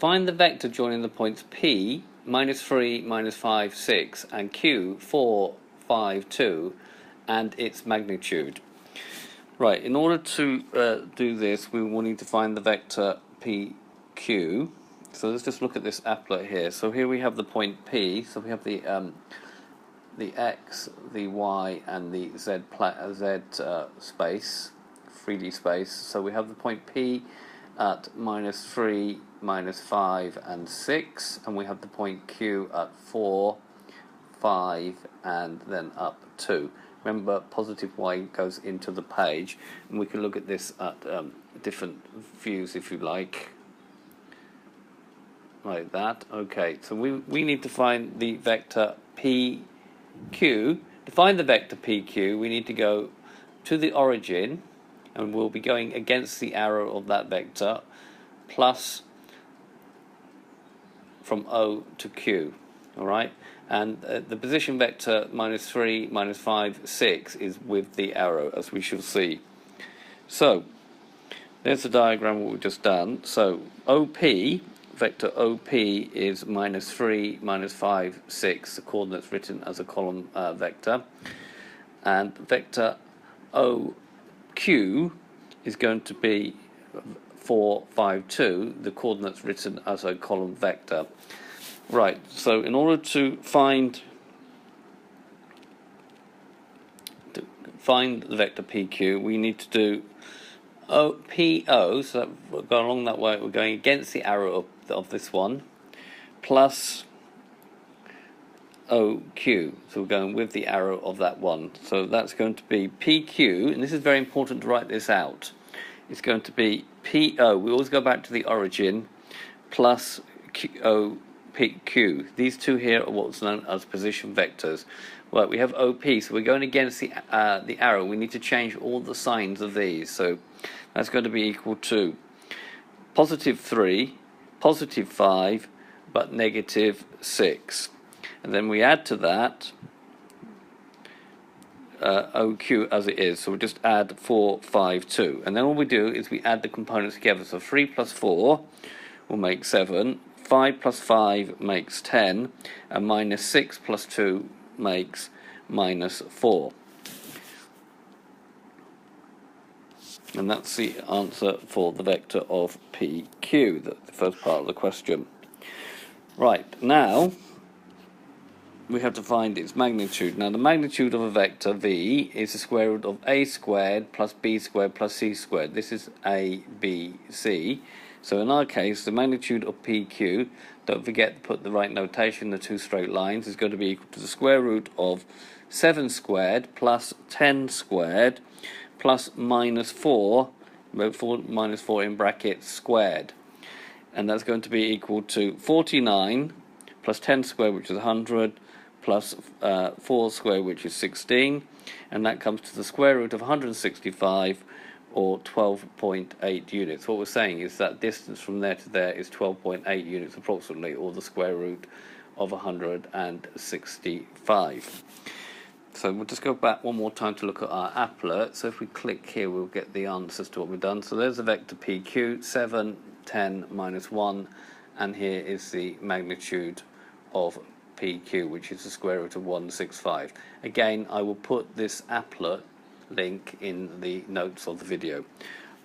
Find the vector joining the points P, -3, -5, 6, and Q, 4, 5, 2, and its magnitude. Right, in order to do this, we will need to find the vector PQ. So let's just look at this applet here. So here we have the point P. So we have the X, the Y, and the Z space, 3D space. So we have the point P at -3, -5, and 6, and we have the point Q at 4, 5, and then up 2. Remember, positive Y goes into the page, and we can look at this at different views if you like that. Okay, so we need to find the vector PQ. To find the vector PQ, we need to go to the origin, and we'll be going against the arrow of that vector, plus from O to Q. All right, and the position vector -3, -5, 6 is with the arrow, as we shall see. So there's the diagram we've just done. So OP, vector OP is -3, -5, 6, the coordinates written as a column vector, and vector OQ is going to be 4, 5, 2, the coordinates written as a column vector. Right, so in order to find the vector PQ, we need to do PO, so that we're going along that way, we're going against the arrow of this one, plus OQ, so we're going with the arrow of that one. So that's going to be PQ, and this is very important to write this out. It's going to be PO, we always go back to the origin, plus PQ. These two here are what's known as position vectors. Well, we have OP, so we're going against the arrow. We need to change all the signs of these. So that's going to be equal to +3, +5, but -6. And then we add to that OQ as it is. So we just add 4, 5, 2. And then all we do is we add the components together. So 3 plus 4 will make 7. 5 plus 5 makes 10, and -6 plus 2 makes -4. And that's the answer for the vector of PQ, the first part of the question. Right, now we have to find its magnitude. Now the magnitude of a vector V is the square root of a squared plus b squared plus c squared. This is a, b, c. So in our case, the magnitude of PQ, don't forget to put the right notation, the two straight lines, is going to be equal to the square root of 7 squared plus 10 squared plus -4, -4 in brackets, squared. And that's going to be equal to 49 plus 10 squared, which is 100, plus 4 squared, which is 16. And that comes to the square root of 165, or 12.8 units. What we're saying is that distance from there to there is 12.8 units approximately, or the square root of 165. So we'll just go back one more time to look at our applet. So if we click here, we'll get the answers to what we've done. So there's the vector PQ, 7, 10, -1, and here is the magnitude of PQ, which is the square root of 165. Again, I will put this applet link in the notes of the video.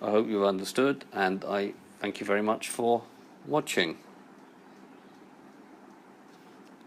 I hope you've understood, and I thank you very much for watching.